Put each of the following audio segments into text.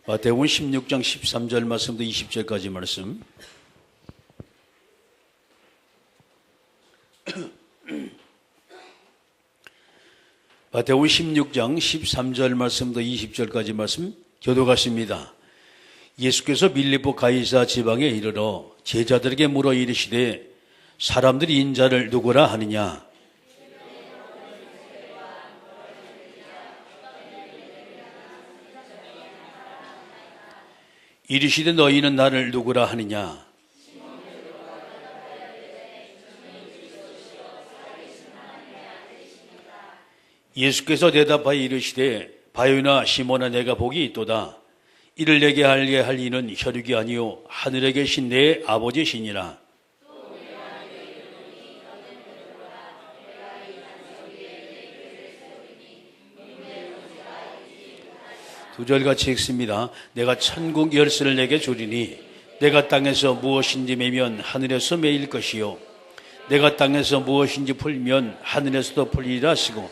마태복음 16장 13절 말씀부터 20절까지 말씀. 마태복음 16장 13절 말씀부터 20절까지 말씀 교도같습니다. 예수께서 빌립보 가이사 지방에 이르러 제자들에게 물어 이르시되 사람들이 인자를 누구라 하느냐? 이르시되 너희는 나를 누구라 하느냐? 예수께서 대답하여 이르시되 바요나 시몬아 내가 복이 있도다. 이를 내게 알게 할 이는 혈육이 아니요 하늘에 계신 내 아버지시니라. 두 절 같이 읽습니다. 내가 천국 열쇠를 내게 주리니 내가 땅에서 무엇인지 매면 하늘에서 매일 것이요 내가 땅에서 무엇인지 풀면 하늘에서도 풀리라 하시고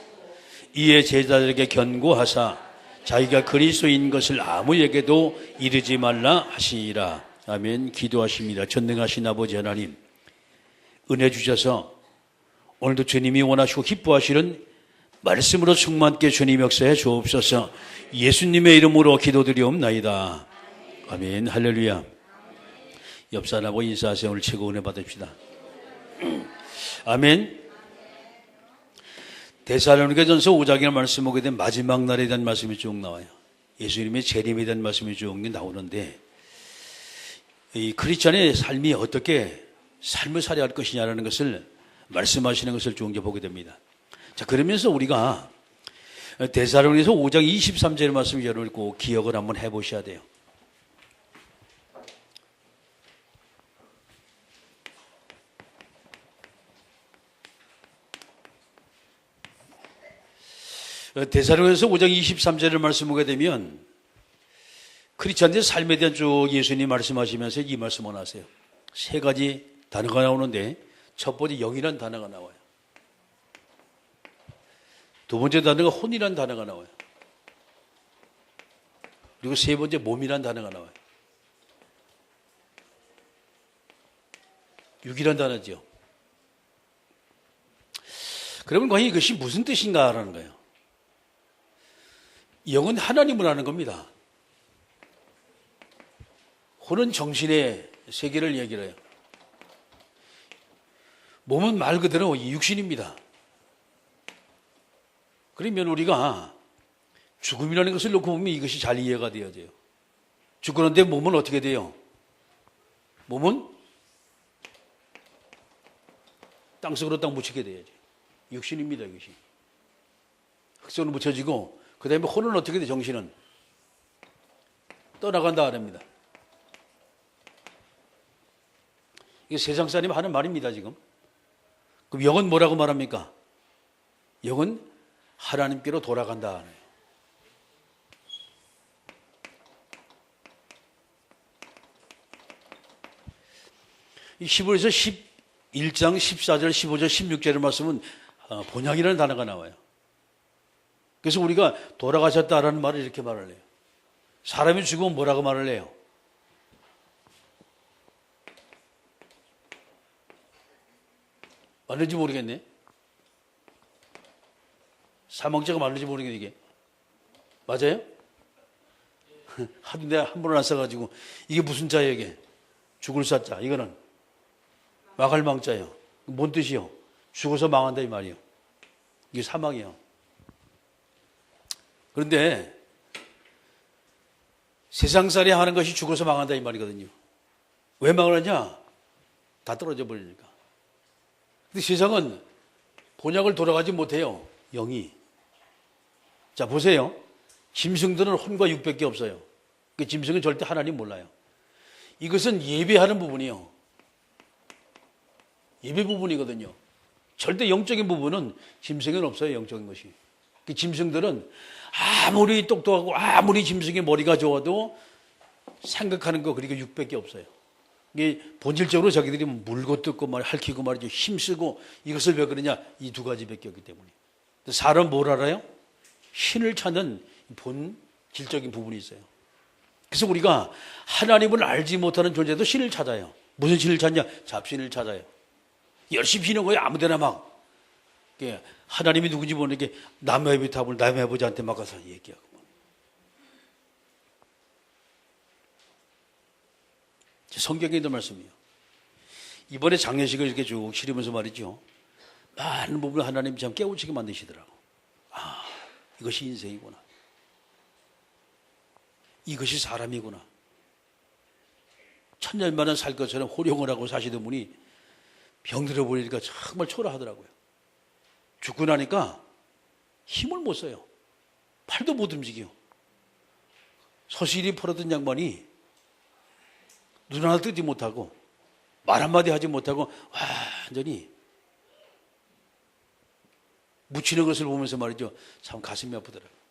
이에 제자들에게 견고하사 자기가 그리스도인 것을 아무에게도 이르지 말라 하시니라. 아멘. 기도하십니다. 전능하신 아버지 하나님, 은혜 주셔서 오늘도 주님이 원하시고 기뻐하시는 말씀으로 충만케 주님 역사해 주옵소서. 예수님의 이름으로 기도드리옵나이다. 아멘. 할렐루야. 옆 사람하고 인사하세요. 오늘 최고 은혜 받읍시다. 아멘. 데살로니가전서 5장의 말씀 보게 된 마지막 날에 대한 말씀이 쭉 나와요. 예수님의 재림에 대한 말씀이 쭉 나오는데 이 크리스찬의 삶이 어떻게 삶을 살아야 할 것이냐라는 것을 말씀하시는 것을 쭉 보게 됩니다. 자, 그러면서 우리가 데살로니가서 5장 23절의 말씀을 열어놓고 기억을 한번 해보셔야 돼요. 데살로니가서 5장 23절을 말씀 보게 되면 크리스찬들의 삶에 대한 쭉 예수님이 말씀하시면서 이 말씀을 하세요. 세 가지 단어가 나오는데 첫 번째 영이라는 단어가 나와요. 두 번째 단어가 혼이라는 단어가 나와요. 그리고 세 번째 몸이라는 단어가 나와요. 육이라는 단어죠. 그러면 과연 이것이 무슨 뜻인가라는 거예요. 영은 하나님을 아는 겁니다. 혼은 정신의 세계를 얘기를 해요. 몸은 말 그대로 육신입니다. 그러면 우리가 죽음이라는 것을 놓고 보면 이것이 잘 이해가 되어야 돼요. 죽었는데 몸은 어떻게 돼요? 몸은 땅속으로 딱 묻히게 돼야죠. 육신입니다, 이것이. 흙속으로 묻혀지고 그 다음에 혼은 어떻게 돼? 정신은 떠나간다 합니다. 이게 세상 사람이 하는 말입니다, 지금. 그럼 영은 뭐라고 말합니까? 영은 하나님께로 돌아간다 하네요. 이 히브리서 11장 14절, 15절, 16절의 말씀은 본향이라는 단어가 나와요. 그래서 우리가 돌아가셨다라는 말을 이렇게 말을 해요. 사람이 죽으면 뭐라고 말을 해요? 맞는지 모르겠네. 사망자가 맞는지 모르겠네, 이게. 맞아요? 하도 내가 한번을 안 써가지고 이게 무슨 자예요, 이게? 죽을 사자. 이거는 망할 망자예요. 뭔 뜻이요? 죽어서 망한다 이 말이에요. 이게 사망이에요. 그런데 세상살이 하는 것이 죽어서 망한다 이 말이거든요. 왜 망을 하냐? 다 떨어져 버리니까. 근데 세상은 본향을 돌아가지 못해요. 영이. 자, 보세요. 짐승들은 혼과 육밖에 없어요. 그 짐승은 절대 하나님 몰라요. 이것은 예배하는 부분이요. 예배 부분이거든요. 절대 영적인 부분은 짐승은 없어요. 영적인 것이. 그 짐승들은 아무리 똑똑하고 아무리 짐승의 머리가 좋아도 생각하는 거 그러니까 육밖에 없어요. 이게 본질적으로 자기들이 물고 뜯고 핥히고 말이죠. 힘쓰고 이것을 왜 그러냐? 이 두 가지밖에 없기 때문에. 사람은 뭘 알아요? 신을 찾는 본질적인 부분이 있어요. 그래서 우리가 하나님을 알지 못하는 존재도 신을 찾아요. 무슨 신을 찾냐? 잡신을 찾아요. 열심히 비는 거예요. 아무데나 막. 하나님이 누군지 모르게 남의 답을 남의 아버지한테 막아서 얘기하고. 성경에 있는 말씀이에요. 이번에 장례식을 이렇게 쭉 치르면서 말이죠. 많은 부분을 하나님이 참 깨우치게 만드시더라고. 아, 이것이 인생이구나. 이것이 사람이구나. 천년만은 살 것처럼 호령을 하고 사시던 분이 병들어 보니까 정말 초라하더라고요. 죽고 나니까 힘을 못 써요. 팔도 못 움직여. 서실이 풀었던 양반이 눈 하나 뜨지 못하고 말 한마디 하지 못하고 완전히 묻히는 것을 보면서 말이죠. 참 가슴이 아프더라고요.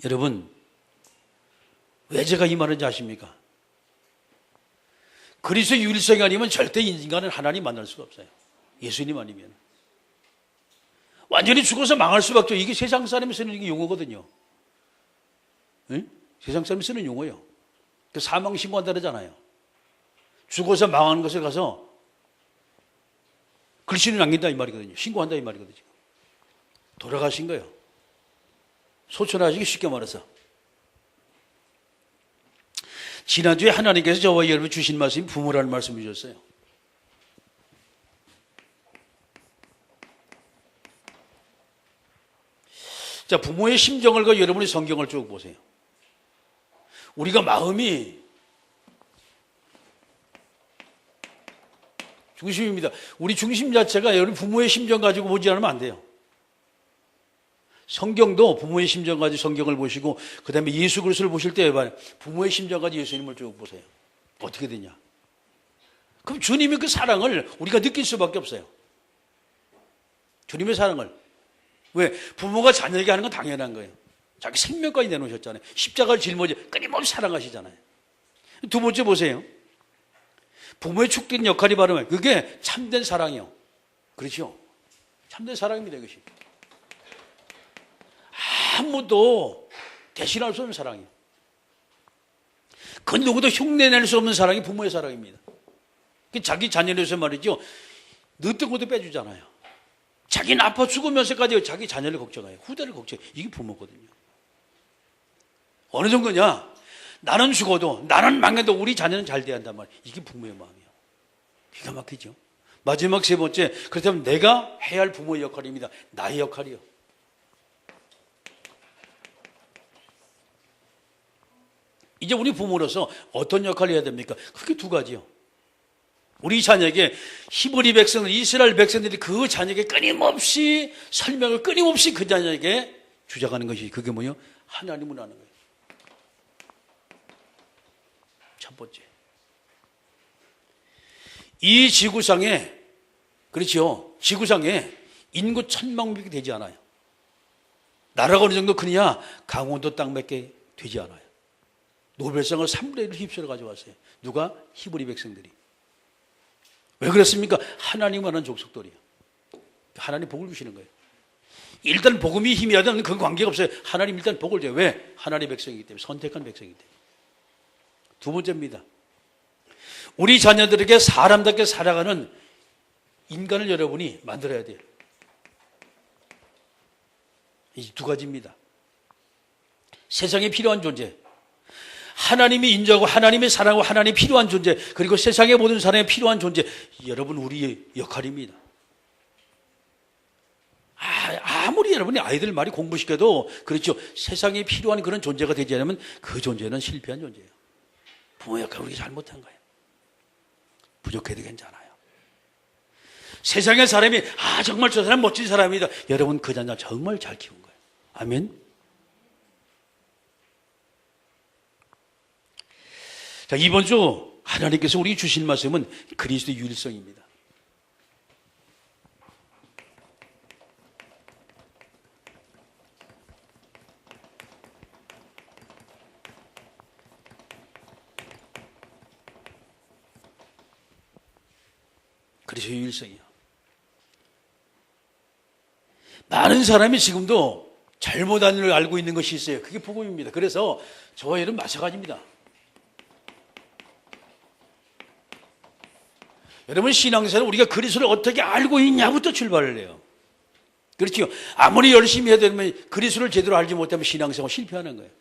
여러분, 왜 제가 이 말인지 아십니까? 그리스도의 유일성이 아니면 절대 인간은 하나님 만날 수가 없어요. 예수님 아니면. 완전히 죽어서 망할 수밖에 없죠. 이게 세상 사람이 쓰는 용어거든요. 응? 세상 사람이 쓰는 용어예요. 사망 신고한다 그러잖아요. 죽어서 망하는 것을 가서 글씨를 남긴다 이 말이거든요. 신고한다 이 말이거든요. 돌아가신 거예요. 소천하시기 쉽게 말해서. 지난주에 하나님께서 저와 여러분 주신 말씀이 부모라는 말씀을 주셨어요. 자, 부모의 심정을 그 여러분이 성경을 쭉 보세요. 우리가 마음이 중심입니다. 우리 중심 자체가 여러분 부모의 심정 가지고 보지 않으면 안 돼요. 성경도 부모의 심정 가지고 성경을 보시고 그 다음에 예수 그리스도를 보실 때 부모의 심정 가지고 예수님을 쭉 보세요. 어떻게 되냐? 그럼 주님의 그 사랑을 우리가 느낄 수밖에 없어요. 주님의 사랑을. 왜? 부모가 자녀에게 하는 건 당연한 거예요. 자기 생명까지 내놓으셨잖아요. 십자가를 짊어져 끊임없이 사랑하시잖아요. 두 번째 보세요. 부모의 축된 역할이 바로 그게 참된 사랑이요. 그렇죠? 참된 사랑입니다. 이것이. 아무도 대신할 수 없는 사랑이에요. 그 누구도 흉내낼 수 없는 사랑이 부모의 사랑입니다. 자기 자녀를 위해서 말이죠. 늦던 것도 빼주잖아요. 자기는 아파 죽으면서까지 자기 자녀를 걱정해요. 후대를 걱정해요. 이게 부모거든요. 어느 정도냐? 나는 죽어도 나는 망해도 우리 자녀는 잘 돼야 한단 말이에요. 이게 부모의 마음이에요. 기가 막히죠. 마지막 세 번째, 그렇다면 내가 해야 할 부모의 역할입니다. 나의 역할이요. 이제 우리 부모로서 어떤 역할을 해야 됩니까? 그게 두 가지요. 우리 자녀에게 히브리 백성들, 이스라엘 백성들이 그 자녀에게 끊임없이 설명을 끊임없이 그 자녀에게 주장하는 것이 그게 뭐예요? 하나님을 아는 거예요. 첫 번째. 이 지구상에, 그렇죠. 지구상에 인구 1000명밖에 되지 않아요. 나라가 어느 정도 크느냐? 강원도 땅밖에 되지 않아요. 노벨상을 3분의 1을 휩쓸어 가져왔어요. 누가? 히브리 백성들이. 왜 그랬습니까? 하나님 아는 족속들이에요. 하나님 복을 주시는 거예요. 일단 복음이 힘이 하든 그건 관계가 없어요. 하나님 일단 복을 줘요. 왜? 하나님의 백성이기 때문에. 선택한 백성이기 때문에. 두 번째입니다. 우리 자녀들에게 사람답게 살아가는 인간을 여러분이 만들어야 돼요. 이 두 가지입니다. 세상에 필요한 존재. 하나님이 인정하고 하나님의 사랑하고 하나님이 필요한 존재, 그리고 세상의 모든 사람이 필요한 존재, 여러분 우리의 역할입니다. 아무리 여러분이 아이들 많이 공부시켜도 그렇죠. 세상에 필요한 그런 존재가 되지 않으면 그 존재는 실패한 존재예요. 부모 역할 우리가 잘못한 거예요. 부족해도 괜찮아요. 세상의 사람이 정말 저 사람 멋진 사람이다. 여러분 그 자녀 정말 잘 키운 거예요. 아멘. 자, 이번 주 하나님께서 우리에게 주신 말씀은 그리스도의 유일성입니다. 그리스도의 유일성이요. 많은 사람이 지금도 잘못한 걸 알고 있는 것이 있어요. 그게 복음입니다. 그래서 저와 여러분 마찬가지입니다. 여러분 신앙생활 우리가 그리스도를 어떻게 알고 있냐부터 출발을 해요. 그렇죠. 아무리 열심히 해도 되면 그리스도를 제대로 알지 못하면 신앙생활 실패하는 거예요.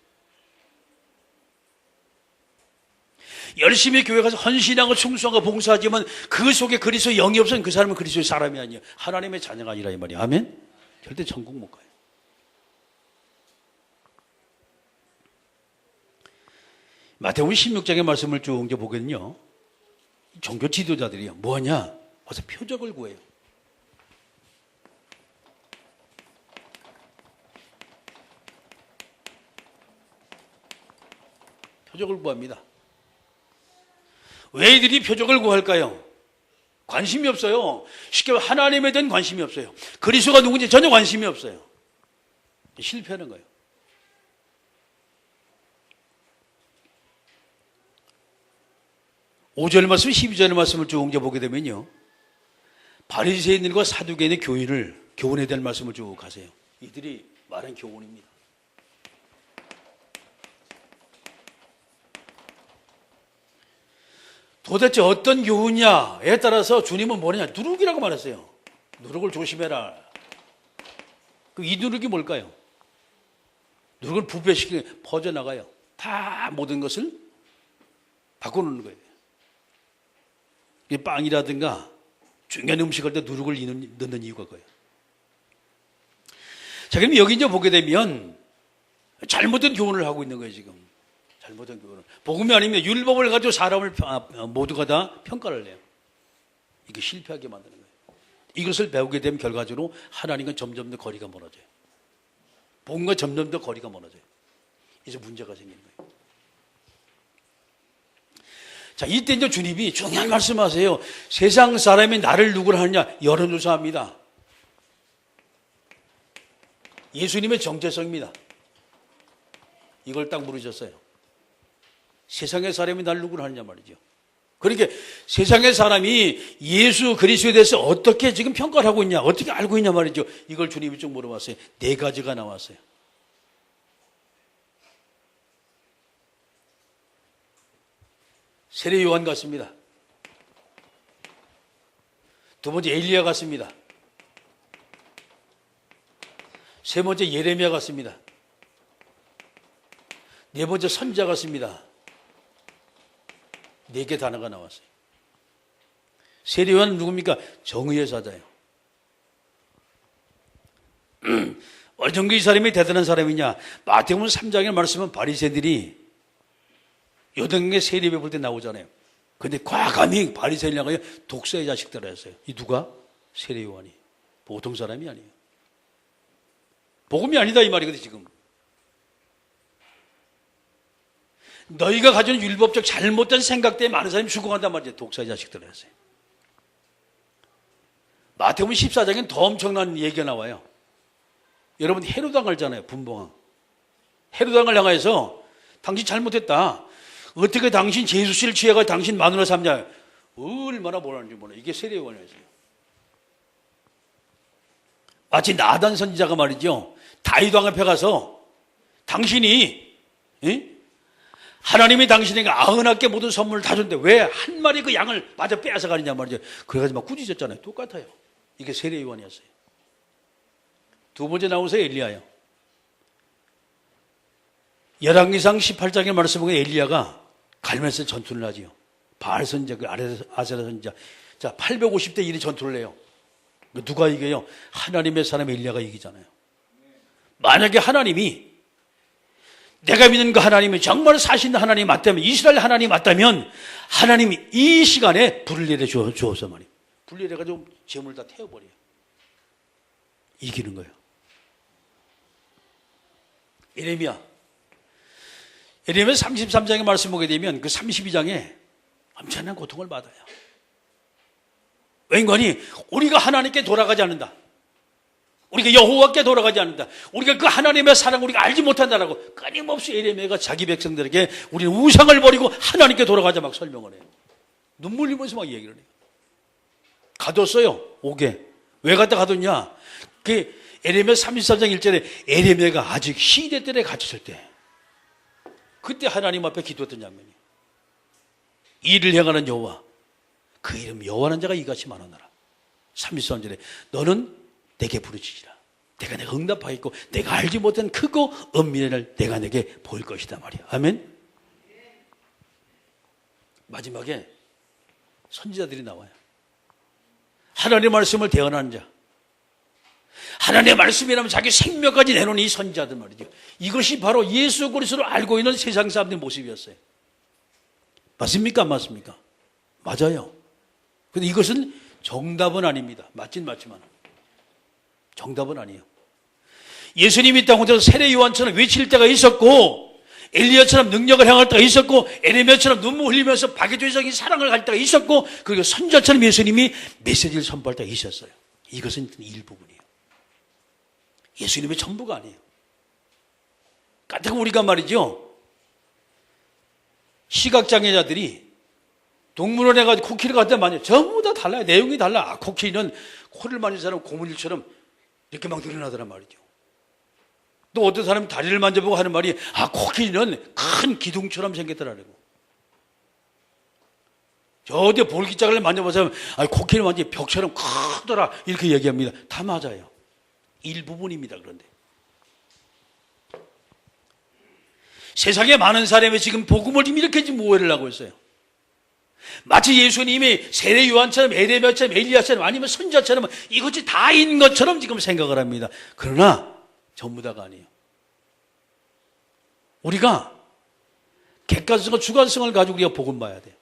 열심히 교회 가서 헌신하고 충성하고 봉사하지만 그 속에 그리스도의 영이 없으면 그 사람은 그리스도의 사람이 아니에요. 하나님의 자녀가 아니라 이 말이에요. 아멘? 절대 천국 못 가요. 마태복음 16장의 말씀을 쭉 이제 보거든요. 종교 지도자들이요. 뭐하냐? 와서 표적을 구해요. 표적을 구합니다. 왜 이들이 표적을 구할까요? 관심이 없어요. 쉽게 말해 하나님에 대한 관심이 없어요. 그리스도가 누군지 전혀 관심이 없어요. 실패하는 거예요. 5절 말씀, 12절 말씀을 쭉 옮겨 보게 되면요. 바리새인들과 사두개인의 교훈에 대한 말씀을 쭉 가세요. 이들이 말한 교훈입니다. 도대체 어떤 교훈이냐에 따라서 주님은 뭐냐? 누룩이라고 말했어요. 누룩을 조심해라. 이 누룩이 뭘까요? 누룩을 부패시키는 퍼져나가요. 다 모든 것을 바꿔놓는 거예요. 빵이라든가 중요한 음식할 때 누룩을 넣는 이유가 그거예요. 자, 그럼 여기 이제 보게 되면 잘못된 교훈을 하고 있는 거예요, 지금. 잘못된 교훈을. 복음이 아니면 율법을 가지고 사람을 모두가 다 평가를 해요. 이게 실패하게 만드는 거예요. 이것을 배우게 되면 결과적으로 하나님과 점점 더 거리가 멀어져요. 복음과 점점 더 거리가 멀어져요. 이제 문제가 생기는 거예요. 자, 이때 이제 주님이 중요한 말씀하세요. 세상 사람이 나를 누구를 하느냐? 여론조사합니다. 예수님의 정체성입니다. 이걸 딱 물으셨어요. 세상의 사람이 나를 누구를 하느냐 말이죠. 그러니까 세상의 사람이 예수 그리스도에 대해서 어떻게 지금 평가를 하고 있냐, 어떻게 알고 있냐 말이죠. 이걸 주님이 쭉 물어봤어요. 4가지가 나왔어요. 세례 요한 같습니다. 두 번째 엘리야 같습니다. 세 번째 예레미야 같습니다. 네 번째 선지자 같습니다. 4개 단어가 나왔어요. 세례 요한은 누굽니까? 정의의 사자예요. 어느 정도 이 사람이 대단한 사람이냐? 마태복음 3장의 말씀은 바리새인들이 요단강에 세례 베풀 때 나오잖아요. 근데 과감히 바리새인을 향하여 독사의 자식들을 했어요. 이 누가? 세례 요한이. 보통 사람이 아니에요. 복음이 아니다 이 말이거든 지금. 너희가 가진 율법적 잘못된 생각 때문에 많은 사람이 죽어간단 말이에요. 독사의 자식들을 했어요. 마태복음 14장엔 더 엄청난 얘기가 나와요. 여러분 헤롯왕 알잖아요. 분봉왕. 헤롯왕을 향해서 당신 잘못했다. 어떻게 당신 제수씨를 취해가 당신 마누라 삼냐. 얼마나 뭐라는지 몰라. 이게 세례요한이었어요. 마치 나단 선지자가 말이죠. 다윗 왕 앞에 가서 당신이 하나님이 당신에게 99개 모든 선물을 다 줬는데 왜 한 마리 그 양을 마저 빼앗아 가느냐 말이죠. 그래가지고 막 꾸짖었잖아요. 똑같아요. 이게 세례요한이었어요. 두 번째 나오세요. 엘리야요. 열왕기상 18장의 말씀 보면 엘리야가 갈멜에서 전투를 하지요. 바알 선지자, 그 아세라 선지자. 자, 850대 1이 전투를 해요. 누가 이겨요? 하나님의 사람 엘리야가 이기잖아요. 만약에 하나님이 내가 믿는 그 하나님이 정말 사신 하나님이 맞다면, 이스라엘 하나님이 맞다면 하나님이 이 시간에 불을 내려 주어서 말이에요. 불 내려가지고 재물을 다 태워버려요. 이기는 거예요. 예레미야 33장의 말씀 보게 되면 그 32장에 엄청난 고통을 받아요. 왠가니 우리가 하나님께 돌아가지 않는다. 우리가 여호와께 돌아가지 않는다. 우리가 그 하나님의 사랑을 우리가 알지 못한다라고 끊임없이 예레미야가 자기 백성들에게 우리는 우상을 버리고 하나님께 돌아가자 막 설명을 해요. 눈물 흘리면서 막 얘기를 해요. 가뒀어요. 옥에. 왜 갖다 가뒀냐? 그 에레미야 33장 1절에 에레미야가 아직 시대들에 갇혔을 때 그때 하나님 앞에 기도했던 장면이에요. 이를 행하는 여호와 그 이름 여호와는 자가 이같이 말하노라. 33절에 너는 내게 부르짖으라. 내가 응답하겠고 내가 알지 못한 크고 은밀한 내가 내게 보일 것이다 말이야. 아멘. 마지막에 선지자들이 나와요. 하나님의 말씀을 대언하는 자, 하나님의 말씀이라면 자기 생명까지 내놓은 이 선지자들 말이죠. 이것이 바로 예수 그리스도를 알고 있는 세상 사람들의 모습이었어요. 맞습니까? 안 맞습니까? 맞아요. 근데 이것은 정답은 아닙니다. 맞진 맞지만 정답은 아니에요. 예수님이 땅 혼자서 세례 요한처럼 외칠 때가 있었고, 엘리야처럼 능력을 행할 때가 있었고, 에레미야처럼 눈물 흘리면서 박해주의적인 사랑을 할 때가 있었고, 그리고 선지자처럼 예수님이 메시지를 선포할 때가 있었어요. 이것은 일부분이에요. 예수님의 전부가 아니에요. 같은 우리가 말이죠, 시각장애자들이 동물원에 가서 코끼리 갖다 만져 전부 다 달라요. 내용이 달라. 코끼리는 코를 만진 사람 고무줄처럼 이렇게 막 늘어나더란 말이죠. 또 어떤 사람이 다리를 만져보고 하는 말이 코끼리는 큰 기둥처럼 생겼더라고. 저 어디 볼기짝을 만져보세요. 코끼리 완전히 벽처럼 크더라 이렇게 얘기합니다. 다 맞아요. 일부분입니다. 그런데 세상에 많은 사람이 지금 복음을 이렇게 지금 오해를 하고 있어요. 마치 예수님이 세례 요한처럼 에레미야처럼 엘리야처럼 아니면 선지자처럼 이것이 다인 것처럼 지금 생각을 합니다. 그러나 전부 다가 아니에요. 우리가 객관성과 주관성을 가지고 우리가 복음 봐야 돼요.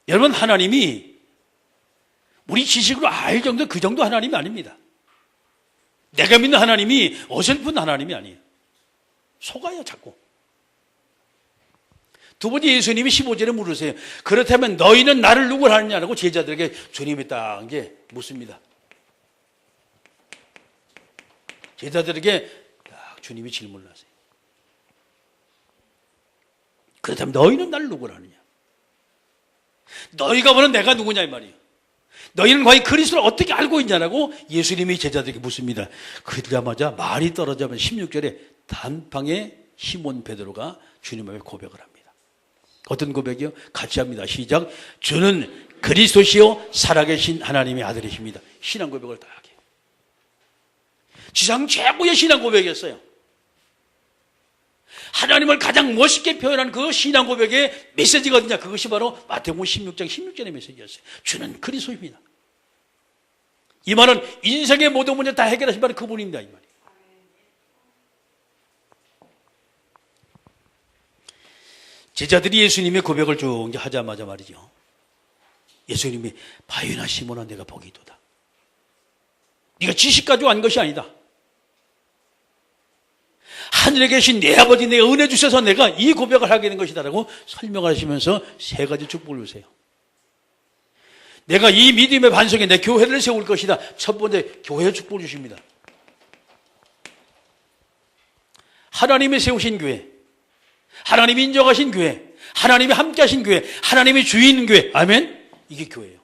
여러분, 하나님이 우리 지식으로 알 정도 그 정도 하나님이 아닙니다. 내가 믿는 하나님이 어설픈 하나님이 아니에요. 속아요 자꾸. 두 번째, 예수님이 15절에 물으세요. 그렇다면 너희는 나를 누구를 하느냐라고 제자들에게 주님이 딱 이제 묻습니다. 제자들에게 딱 주님이 질문을 하세요. 그렇다면 너희는 나를 누구를 하느냐? 너희가 보는 내가 누구냐 이 말이에요. 너희는 과연 그리스도를 어떻게 알고 있냐라고 예수님이 제자들에게 묻습니다. 그러자마자 말이 떨어지면 16절에 단방에 시몬 베드로가 주님 앞에 고백을 합니다. 어떤 고백이요? 같이 합니다. 시작. 주는 그리스도시요 살아계신 하나님의 아들이십니다. 신앙 고백을 다 하게. 지상 최고의 신앙 고백이었어요. 하나님을 가장 멋있게 표현한 그 신앙 고백의 메시지가 어디냐? 그것이 바로 마태복음 16장 16절의 메시지였어요. 주는 그리스도입니다. 이 말은 인생의 모든 문제 다 해결하신 바로 그분입니다. 이 말이에요. 제자들이 예수님의 고백을 쭉 하자마자 말이죠. 예수님이 바요나 시몬아 내가 복이 있도다. 네가 지식 가지고 한 것이 아니다. 하늘에 계신 내 아버지 내가 은혜 주셔서 내가 이 고백을 하게 된 것이다라고 설명하시면서 세 가지 축복을 주세요. 내가 이 믿음의 반석에 내 교회를 세울 것이다. 첫 번째, 교회 축복을 주십니다. 하나님이 세우신 교회, 하나님이 인정하신 교회, 하나님이 함께 하신 교회, 하나님이 주인 교회. 아멘? 이게 교회예요.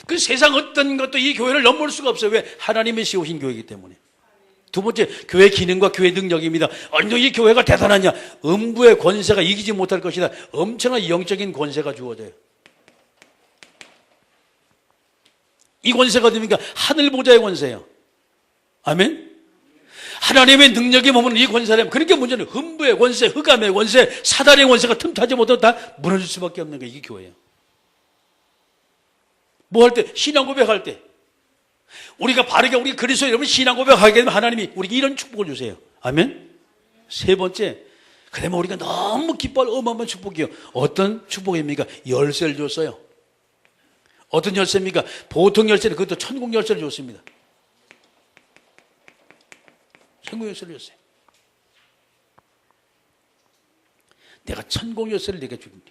그 세상 어떤 것도 이 교회를 넘볼 수가 없어요. 왜? 하나님이 세우신 교회이기 때문에. 두 번째, 교회 기능과 교회 능력입니다. 언제 이 교회가 대단하냐? 음부의 권세가 이기지 못할 것이다. 엄청난 영적인 권세가 주어져요. 이 권세가 어디입니까? 하늘 보좌의 권세예요. 아멘? 하나님의 능력이 머무는 이 권세라면, 그러니까 문제는 음부의 권세, 흑암의 권세, 사단의 권세가 틈타지 못하고 다 무너질 수밖에 없는 게 이게 교회예요. 뭐 할 때? 신앙 고백할 때. 우리가 바르게 우리 그리스도 여러분 신앙 고백하게 되면 하나님이 우리에게 이런 축복을 주세요. 아멘? 세 번째, 그러면 우리가 너무 기뻐할 어마어마한 축복이요. 어떤 축복입니까? 열쇠를 줬어요. 어떤 열쇠입니까? 보통 열쇠는 그것도 천국 열쇠를 줬습니다. 천국 열쇠를 줬어요. 내가 천국 열쇠를 내게 주니.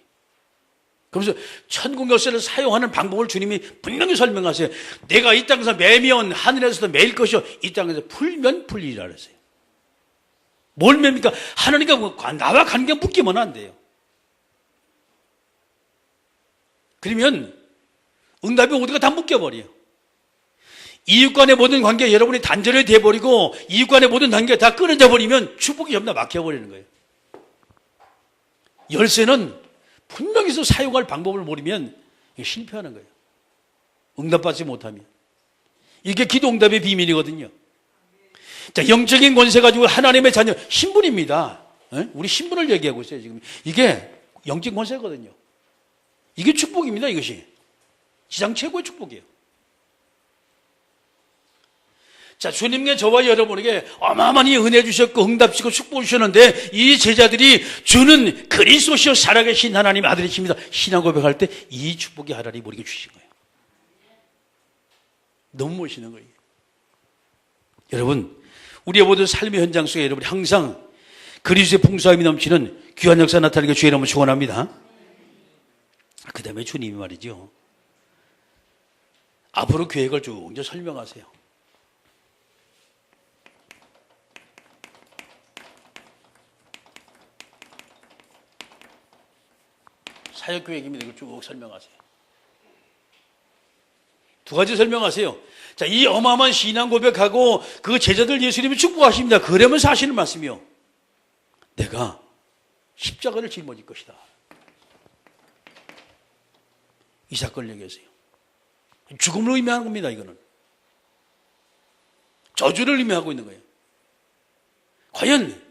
그러면서 천국 열쇠를 사용하는 방법을 주님이 분명히 설명하세요. 내가 이 땅에서 매면 하늘에서도 매일 것이요 이 땅에서 풀면 풀리리라 그랬어요. 뭘 맵니까? 하나님과 나와 관계 묶이면 안 돼요. 그러면 응답이 오디가 다 묶여버려요. 이웃 간의 모든 관계 여러분이 단절이 돼버리고 이웃 간의 모든 관계가 다 끊어져 버리면 축복이 전부 다 막혀버리는 거예요. 열쇠는 분명히 사용할 방법을 모르면 실패하는 거예요. 응답받지 못하면. 이게 기도 응답의 비밀이거든요. 자, 영적인 권세 가지고 하나님의 자녀, 신분입니다. 우리 신분을 얘기하고 있어요, 지금. 이게 영적인 권세거든요. 이게 축복입니다, 이것이. 지상 최고의 축복이에요. 자, 주님께 저와 여러분에게 어마어마한 은혜 주셨고 응답 주시고 축복 주셨는데 이 제자들이 주는 그리스도시요 살아계신 하나님의 아들이십니다. 신앙 고백할 때 이 축복이 하나님이 우리에게 주신 거예요. 너무 멋있는 거예요. 여러분, 우리의 모든 삶의 현장 속에 여러분이 항상 그리스도의 풍성함이 넘치는 귀한 역사 나타나게 주의 이름으로 축원합니다. 그 다음에 주님이 말이죠. 앞으로 계획을 쭉 이제 설명하세요. 사역 계획입니다. 이걸 쭉 설명하세요. 두 가지 설명하세요. 자, 이 어마어마한 신앙 고백하고 그 제자들 예수님이 축복하십니다. 그러면서 하시는 말씀이요. 내가 십자가를 짊어질 것이다. 이 사건을 얘기하세요. 죽음을 의미하는 겁니다, 이거는. 저주를 의미하고 있는 거예요. 과연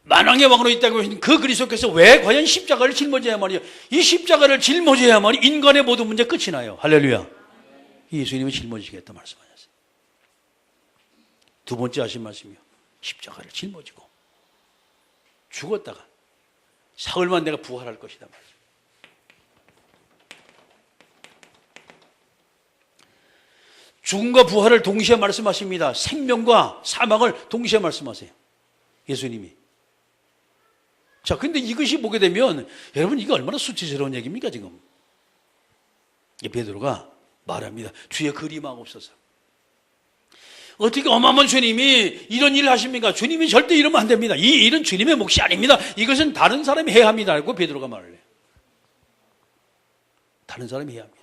만왕의 왕으로 있다고 하신 그 그리스도께서 왜 과연 십자가를 짊어져야만이요? 이 십자가를 짊어져야만이 인간의 모든 문제 끝이 나요. 할렐루야. 예수님이 짊어지겠다 말씀하셨어요. 두 번째 하신 말씀이요. 십자가를 짊어지고 죽었다가 사흘만 내가 부활할 것이다 말씀. 죽음과 부활을 동시에 말씀하십니다. 생명과 사망을 동시에 말씀하세요. 예수님이. 자, 근데 이것이 보게 되면 여러분 이게 얼마나 수치스러운 얘기입니까 지금? 베드로가 말합니다. 주의 그리마옵소서. 어떻게 어마어마한 주님이 이런 일을 하십니까? 주님이 절대 이러면 안 됩니다. 이 일은 주님의 몫이 아닙니다. 이것은 다른 사람이 해야 합니다. 라고 베드로가 말을 해요. 다른 사람이 해야 합니다.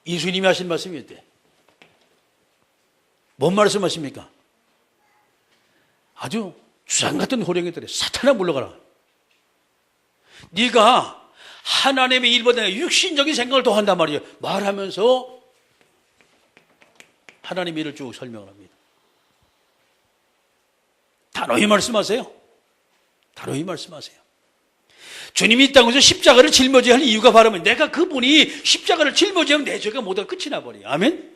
예수님이 하신 말씀이 어때? 뭔 말씀하십니까? 아주 주상 같은 호령이들이 사탄아 물러가라. 네가 하나님의 일보다 육신적인 생각을 더 한단 말이에요. 말하면서 하나님의 일을 쭉 설명을 합니다. 단호히 말씀하세요. 단호히 말씀하세요. 주님이 이 땅에서 십자가를 짊어져야 할 이유가 바로 내가 그분이 십자가를 짊어지면 내 죄가 모두 끝이 나버려요. 아멘?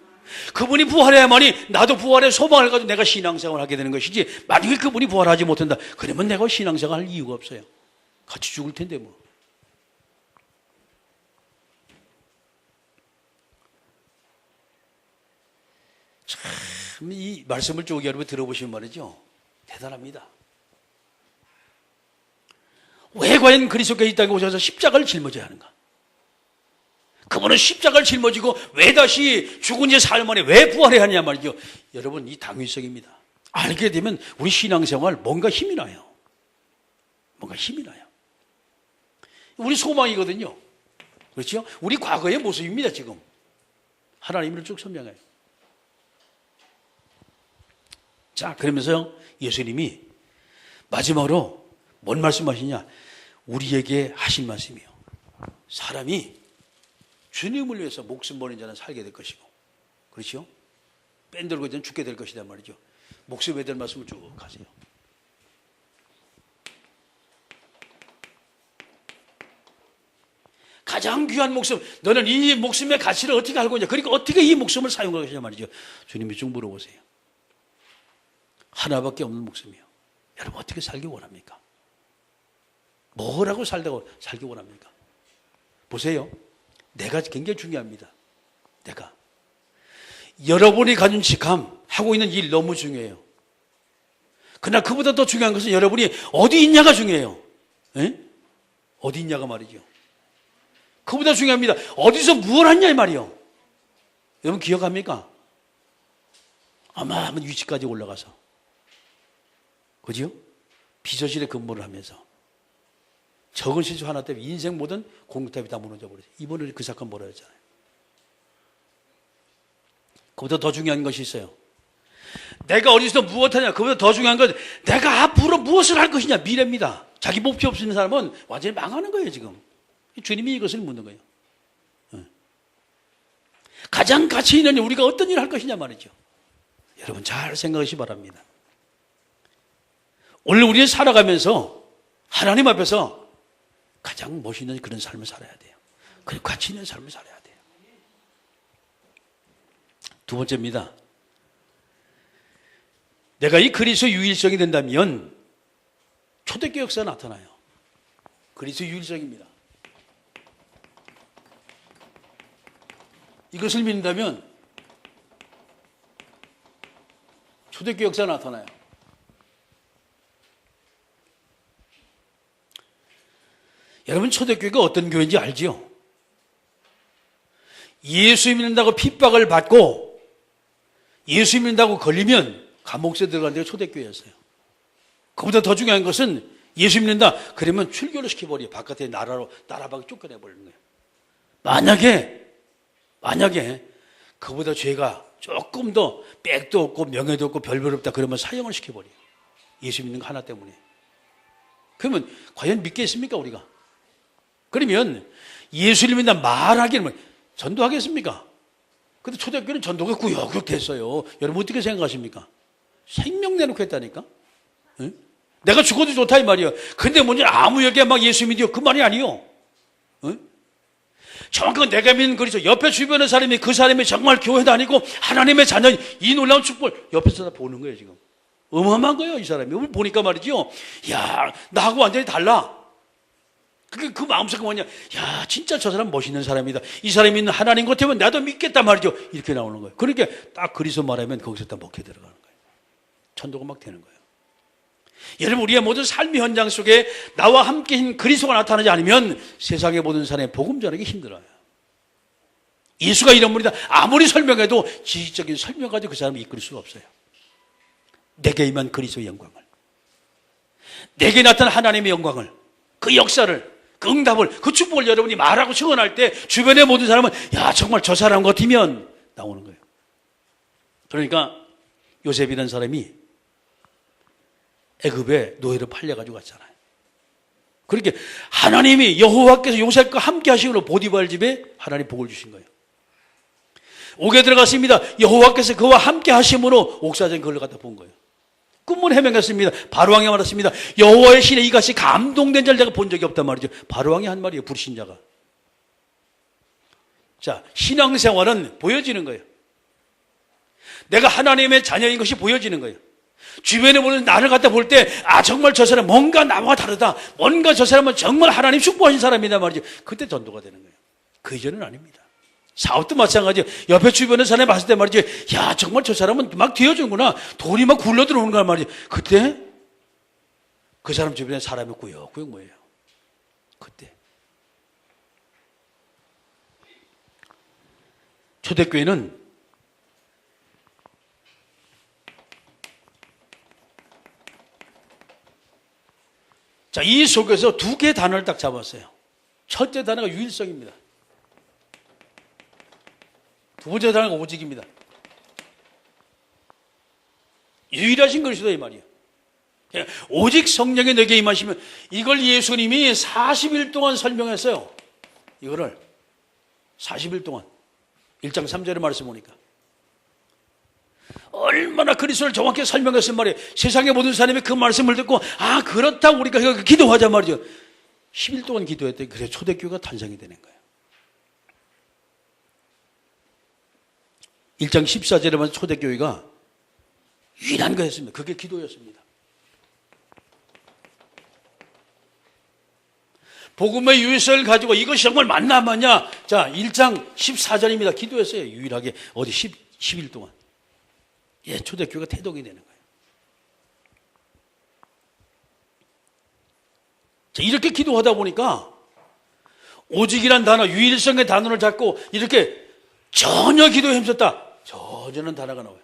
그분이 부활해야만이 나도 부활의 소망을 가지고 내가 신앙생활을 하게 되는 것이지, 만약에 그분이 부활하지 못한다 그러면 내가 신앙생활 할 이유가 없어요. 같이 죽을 텐데 뭐. 참 이 말씀을 쭉 여러분 들어보시면 말이죠, 대단합니다. 왜 과연 그리스도께서 이 땅에 오셔서 십자가를 짊어져야 하는가? 그분은 십자가를 짊어지고 왜 다시 죽은 지 사흘 만에 왜 부활해야 하냐 말이죠. 여러분, 이 당위성입니다. 알게 되면 우리 신앙생활 뭔가 힘이 나요. 뭔가 힘이 나요. 우리 소망이거든요. 그렇죠? 우리 과거의 모습입니다. 지금 하나님을 쭉 설명해요. 자, 그러면서 예수님이 마지막으로 뭔 말씀하시냐? 우리에게 하신 말씀이요. 사람이 주님을 위해서 목숨 버린 자는 살게 될 것이고, 그렇죠? 뺀들고 있는 죽게 될 것이다 말이죠. 목숨에 대한 말씀을 쭉 하세요. 가장 귀한 목숨, 너는 이 목숨의 가치를 어떻게 알고 있냐? 그러니까 어떻게 이 목숨을 사용할 것이냐 말이죠. 주님이 쭉 물어보세요. 하나밖에 없는 목숨이요. 여러분 어떻게 살기 원합니까? 뭐라고 살기 원합니까? 보세요. 내가 굉장히 중요합니다. 내가. 여러분이 가진 직함, 하고 있는 일 너무 중요해요. 그러나 그보다 더 중요한 것은 여러분이 어디 있냐가 중요해요. 에? 어디 있냐가 말이죠. 그보다 중요합니다. 어디서 무엇을 하냐 이 말이요. 여러분 기억합니까? 어마어마한 위치까지 올라가서, 그죠? 비서실에 근무를 하면서 적은 실수 하나 때문에 인생 모든 공깃탑이 다 무너져 버렸어요. 이번에 그 사건 벌어졌잖아요. 그보다 더 중요한 것이 있어요. 내가 어디서 무엇하냐, 그보다 더 중요한 건 내가 앞으로 무엇을 할 것이냐, 미래입니다. 자기 목표 없는 사람은 완전히 망하는 거예요, 지금. 주님이 이것을 묻는 거예요. 가장 가치 있는 우리가 어떤 일을 할 것이냐 말이죠. 여러분 잘 생각하시 바랍니다. 오늘 우리는 살아가면서 하나님 앞에서 가장 멋있는 그런 삶을 살아야 돼요. 그리고 가치 있는 삶을 살아야 돼요. 두 번째입니다. 내가 이 그리스도 유일성이 된다면 초대교회 역사가 나타나요. 그리스도 유일성입니다. 이것을 믿는다면 초대교회 역사가 나타나요. 여러분 초대교회가 어떤 교회인지 알지요? 예수 믿는다고 핍박을 받고 예수 믿는다고 걸리면 감옥에 들어간 데가 초대교회였어요. 그보다 더 중요한 것은 예수 믿는다 그러면 출교를 시켜버려요. 바깥에 나라 밖에 쫓겨내버리는 거예요. 만약에 그보다 죄가 조금 더 빽도 없고 명예도 없고 별별 없다 그러면 사형을 시켜버려요. 예수 믿는 거 하나 때문에. 그러면 과연 믿겠습니까 우리가? 그러면 예수를 믿는다 말하기는 전도하겠습니까? 근데 초대교회는 전도가 구역구역 됐어요. 여러분 어떻게 생각하십니까? 생명 내놓고 했다니까? 응? 내가 죽어도 좋다 이 말이에요. 근데 뭔지 아무 얘기야 막 예수 믿어요. 그 말이 아니요. 응? 정확한 내가 믿는 그리스도 옆에 주변의 사람이 그 사람이 정말 교회 다니고 하나님의 자녀인 이 놀라운 축복을 옆에서 다 보는 거예요 지금. 어마어마한 거예요 이 사람이. 보니까 말이죠. 야 나하고 완전히 달라. 그 마음속에 뭐냐. 야 진짜 저 사람 멋있는 사람이다. 이 사람이 있는 하나님 같으면 나도 믿겠단 말이죠. 이렇게 나오는 거예요. 그러니까 딱 그리스도 말하면 거기서 딱 먹혀 들어가는 거예요. 천도가 막 되는 거예요. 여러분 우리의 모든 삶의 현장 속에 나와 함께인 그리스도가 나타나지 않으면 세상의 모든 사람이 복음 전하기 힘들어요. 예수가 이런 분이다 아무리 설명해도 지식적인 설명 가지고 그 사람을 이끌 수가 없어요. 내게 임한 그리스도의 영광을, 내게 나타난 하나님의 영광을, 그 역사를, 그 응답을, 그 축복을 여러분이 말하고 증언할 때 주변의 모든 사람은 야 정말 저 사람 같으면 나오는 거예요. 그러니까 요셉이라는 사람이 애굽에 노예로 팔려가지고 갔잖아요. 그렇게 하나님이 여호와께서 요셉과 함께 하시므로 보디발 집에 하나님 복을 주신 거예요. 옥에 들어갔습니다. 여호와께서 그와 함께 하심으로 옥사전 그걸 갖다 본 거예요. 꿈을 해명했습니다. 바로왕이 말했습니다. 여호와의 신에 이같이 감동된 자를 내가 본 적이 없단 말이죠. 바로왕이 한 말이에요. 불신자가. 자, 신앙생활은 보여지는 거예요. 내가 하나님의 자녀인 것이 보여지는 거예요. 주변에 보는 나를 갖다 볼 때 아 정말 저 사람 뭔가 나와 다르다. 뭔가 저 사람은 정말 하나님 축복하신 사람이다 말이죠. 그때 전도가 되는 거예요. 그 이전은 아닙니다. 사업도 마찬가지예요. 옆에 주변에 사람이 봤을 때 말이죠. 야 정말 저 사람은 막 되어주는구나. 돈이 막 굴러 들어오는 거야 말이죠. 그때 그 사람 주변에 사람이 꾸역꾸역 뭐예요. 그때 초대교회는 자, 이 속에서 두 개의 단어를 딱 잡았어요. 첫째 단어가 유일성입니다. 두 번째 단어가 오직입니다. 유일하신 그리스도 이 말이에요. 오직 성령이 내게 임하시면 이걸 예수님이 40일 동안 설명했어요. 이거를 40일 동안 1장 3절의 말씀 보니까 얼마나 그리스도를 정확히 설명했단 말이에요. 세상의 모든 사람이 그 말씀을 듣고 아 그렇다고 우리가 기도하자 말이죠. 10일 동안 기도했더니 그래서 초대교회가 탄생이 되는 거예요. 1장 14절에 보면 초대교회가 유일한 거였습니다. 그게 기도였습니다. 복음의 유일성을 가지고 이것이 정말 맞나 안 맞냐. 자 1장 14절입니다. 기도했어요. 유일하게 어디 10일 동안. 예, 초대교회가 태동이 되는 거예요. 자, 이렇게 기도하다 보니까 오직이란 단어, 유일성의 단어를 잡고 이렇게 전혀 기도에 힘썼다. 전혀는 단어가 나와요.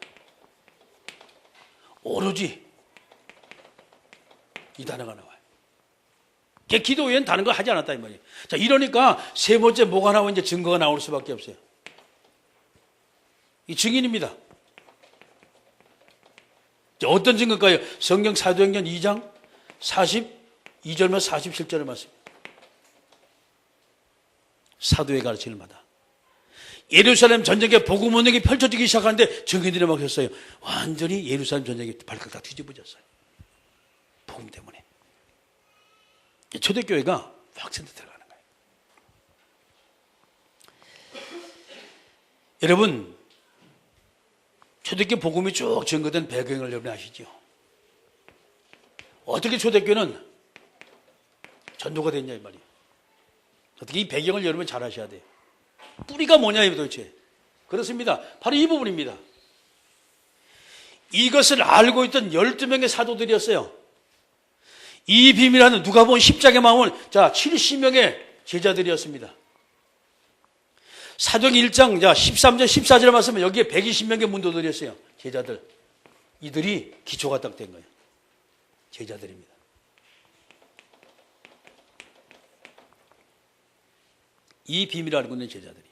오로지 이 단어가 나와요. 기도 외에는 다른 거 하지 않았다 이 말이에요. 자, 이러니까 세 번째 뭐가 나오면 이제 증거가 나올 수밖에 없어요. 이 증인입니다. 자, 어떤 증거일까요? 성경 사도행전 2장 42절만 47절의 말씀. 사도의 가르침을 받아. 예루살렘 전쟁에 복음 운동이 펼쳐지기 시작하는데 증인들이 막 했어요. 완전히 예루살렘 전쟁이 발칵 다 뒤집어졌어요. 복음 때문에. 초대교회가 확산돼 들어가는 거예요. 여러분, 초대교회 복음이 쭉 증거된 배경을 여러분 아시죠? 어떻게 초대교회는 전도가 됐냐 이 말이에요. 어떻게 이 배경을 여러분 잘 아셔야 돼요. 뿌리가 뭐냐요 도대체. 그렇습니다. 바로 이 부분입니다. 이것을 알고 있던 12명의 사도들이었어요. 이 비밀하는 누가복음 10장의 마음을 70명의 제자들이었습니다. 사도행 1장 13절 14절에 말씀은 여기에 120명의 문도들이었어요. 제자들. 이들이 기초가 딱 된 거예요. 제자들입니다. 이 비밀을 알고 있는 제자들이에요.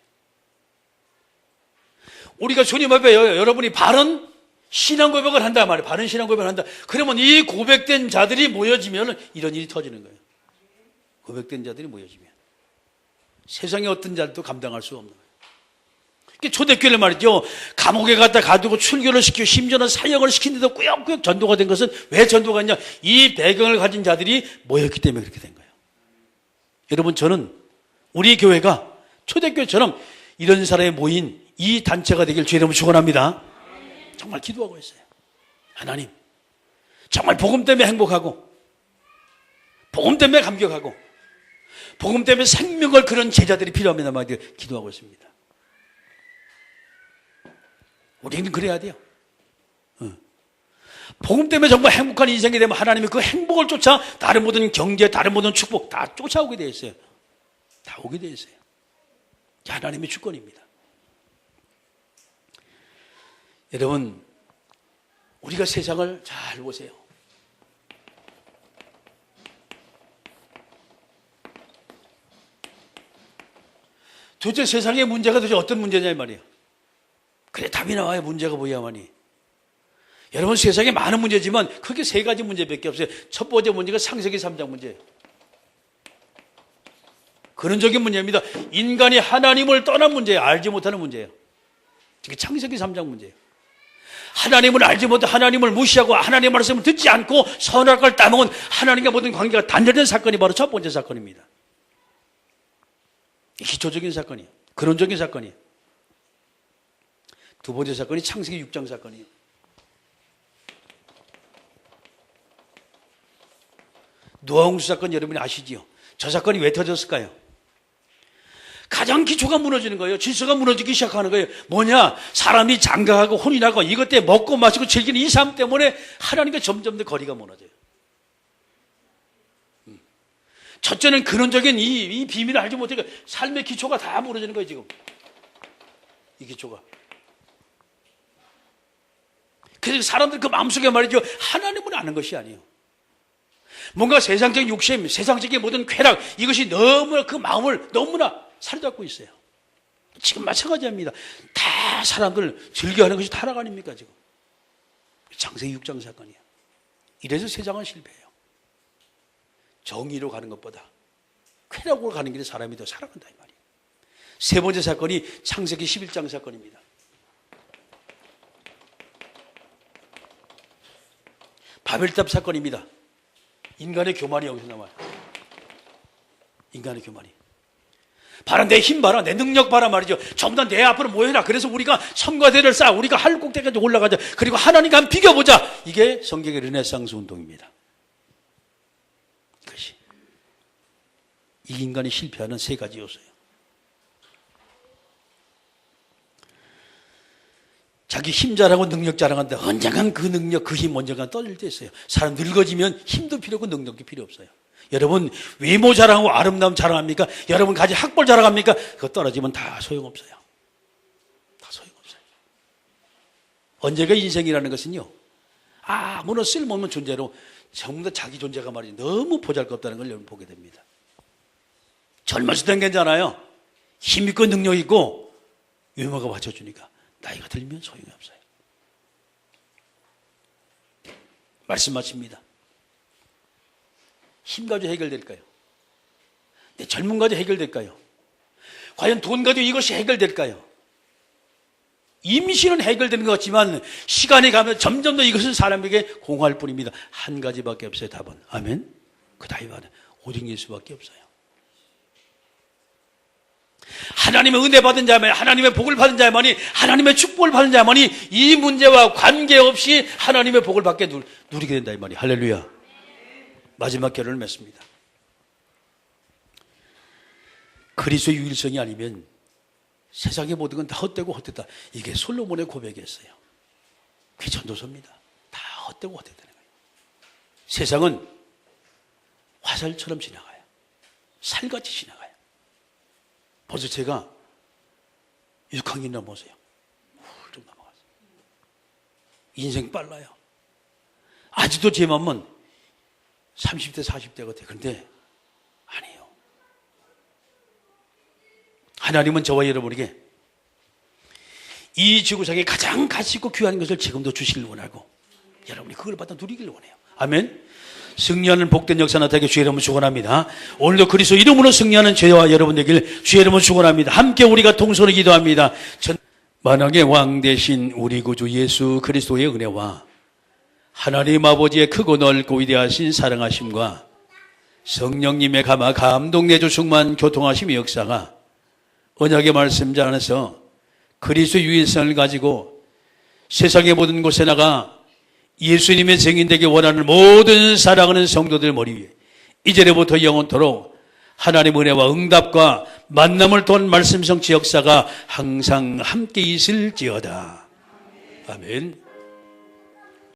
우리가 주님 앞에 여러분이 바른 신앙 고백을 한다 말이에요. 바른 신앙 고백을 한다. 그러면 이 고백된 자들이 모여지면 이런 일이 터지는 거예요. 고백된 자들이 모여지면 세상의 어떤 자들도 감당할 수 없는 거예요. 초대교회를 말이죠. 감옥에 갖다 가두고 출교를 시키고 심지어는 사역을 시키는데도 꾸역꾸역 전도가 된 것은 왜 전도가 됐냐? 이 배경을 가진 자들이 모였기 때문에 그렇게 된 거예요. 여러분, 저는 우리 교회가 초대교회처럼 이런 사람이 모인 이 단체가 되길 주의 이름으로 축원합니다. 정말 기도하고 있어요. 하나님, 정말 복음 때문에 행복하고 복음 때문에 감격하고 복음 때문에 생명을 그런 제자들이 필요합니다. 말이에요. 기도하고 있습니다. 우리는 그래야 돼요. 복음 때문에 정말 행복한 인생이 되면 하나님이 그 행복을 쫓아 다른 모든 경제, 다른 모든 축복 다 쫓아오게 되어 있어요. 다 오게 되어 있어요. 하나님의 주권입니다. 여러분, 우리가 세상을 잘 보세요. 도대체 세상의 문제가 도대체 어떤 문제냐 이 말이에요. 그래, 답이 나와요. 문제가 뭐야만이. 여러분, 세상에 많은 문제지만 크게 세 가지 문제밖에 없어요. 첫 번째 문제가 창세기 3장 문제예요. 근원적인 문제입니다. 인간이 하나님을 떠난 문제예요. 알지 못하는 문제예요. 특히 창세기 3장 문제예요. 하나님을 알지 못해 하나님을 무시하고 하나님의 말씀을 듣지 않고 선할 걸 따먹은 하나님과 모든 관계가 단절된 사건이 바로 첫 번째 사건입니다. 기초적인 사건이에요. 근원적인 사건이에요. 두 번째 사건이 창세기 6장 사건이에요. 노아 홍수 사건 여러분이 아시지요? 저 사건이 왜 터졌을까요? 가장 기초가 무너지는 거예요. 질서가 무너지기 시작하는 거예요. 뭐냐? 사람이 장가하고 혼인하고 이것 때문에 먹고 마시고 즐기는 이 삶 때문에 하나님과 점점 더 거리가 무너져요. 첫째는 근원적인 이 비밀을 알지 못하니까 삶의 기초가 다 무너지는 거예요, 지금. 이 기초가. 그래서 사람들 그 마음속에 말이죠. 하나님을 아는 것이 아니에요. 뭔가 세상적인 욕심, 세상적인 모든 쾌락, 이것이 너무나 그 마음을 너무나 사로잡고 있어요. 지금 마찬가지입니다. 다 사람들 즐겨하는 것이 타락 아닙니까, 지금? 창세기 6장 사건이에요. 이래서 세상은 실패해요. 정의로 가는 것보다 쾌락으로 가는 길에 사람이 더 살아간다, 이 말이에요. 세 번째 사건이 창세기 11장 사건입니다. 바벨탑 사건입니다. 인간의 교만이 여기서 나와요. 인간의 교만이. 봐라, 내 힘 봐라, 내 능력 봐라 말이죠. 전부 다 내 앞으로 모여라. 그래서 우리가 성과대를 쌓아 우리가 할 꼭대기까지 올라가자. 그리고 하나님과 한번 비교보자. 이게 성경의 르네상스 운동입니다. 이것이 이 인간이 실패하는 세 가지 요소예요. 자기 힘 자랑하고 능력 자랑하는데 언젠간 그 능력, 그 힘 언젠간 떨어질 때 있어요. 사람 늙어지면 힘도 필요 없고 능력도 필요 없어요. 여러분, 외모 자랑하고 아름다움 자랑합니까? 여러분 가진 학벌 자랑합니까? 그거 떨어지면 다 소용없어요. 다 소용없어요. 언제가 인생이라는 것은요, 아무런 쓸모없는 존재로 전부 다 자기 존재가 말이지 너무 보잘것없다는 걸 여러분 보게 됩니다. 젊었을 땐 괜찮아요. 힘있고 능력있고 유머가 받쳐주니까 나이가 들면 소용이 없어요. 말씀 마칩니다. 힘 가지고 해결될까요? 내 젊음 가지고 해결될까요? 과연 돈 가지고 이것이 해결될까요? 임시는 해결되는 것 같지만 시간이 가면 점점 더 이것은 사람에게 공허할 뿐입니다. 한 가지밖에 없어요. 답은. 아멘. 그 답은 오직 예수밖에 없어요. 하나님의 은혜 받은 자만이, 하나님의 복을 받은 자만이, 하나님의 축복을 받은 자만이 이 문제와 관계없이 하나님의 복을 받게 누리게 된다 이 말이에요. 할렐루야. 마지막 결론을 맺습니다. 그리스도의 유일성이 아니면 세상의 모든 건 다 헛되고 헛되다. 이게 솔로몬의 고백이었어요. 그게 전도서입니다. 다 헛되고 헛되다는 거예요. 세상은 화살처럼 지나가요. 살같이 지나가요. 벌써 제가 6학년 넘어서요. 훌쩍 넘어갔어요. 인생 빨라요. 아직도 제 마음은 30대, 40대 같아요. 그런데 아니에요. 하나님은 저와 여러분에게 이 지구상에 가장 가치 있고 귀한 것을 지금도 주시길 원하고 여러분이 그걸 받아 누리길 원해요. 아멘. 승리하는 복된 역사 나타나게 주의 이름으로 축원합니다. 오늘도 그리스도 이름으로 승리하는 저와 여러분 되길 주의 이름으로 축원합니다. 함께 우리가 통성으로 기도합니다. 만왕의 왕 되신 우리 구주 예수 그리스도의 은혜와 하나님 아버지의 크고 넓고 위대하신 사랑하심과 성령님의 감동 내주 충만 교통하심의 역사가 언약의 말씀자 안에서 그리스도의 유일성을 가지고 세상의 모든 곳에 나가 예수님의 증인되기 원하는 모든 사랑하는 성도들 머리 위에 이제부터 영원토록 하나님의 은혜와 응답과 만남을 통한 말씀 성취 역사가 항상 함께 있을지어다. 아멘.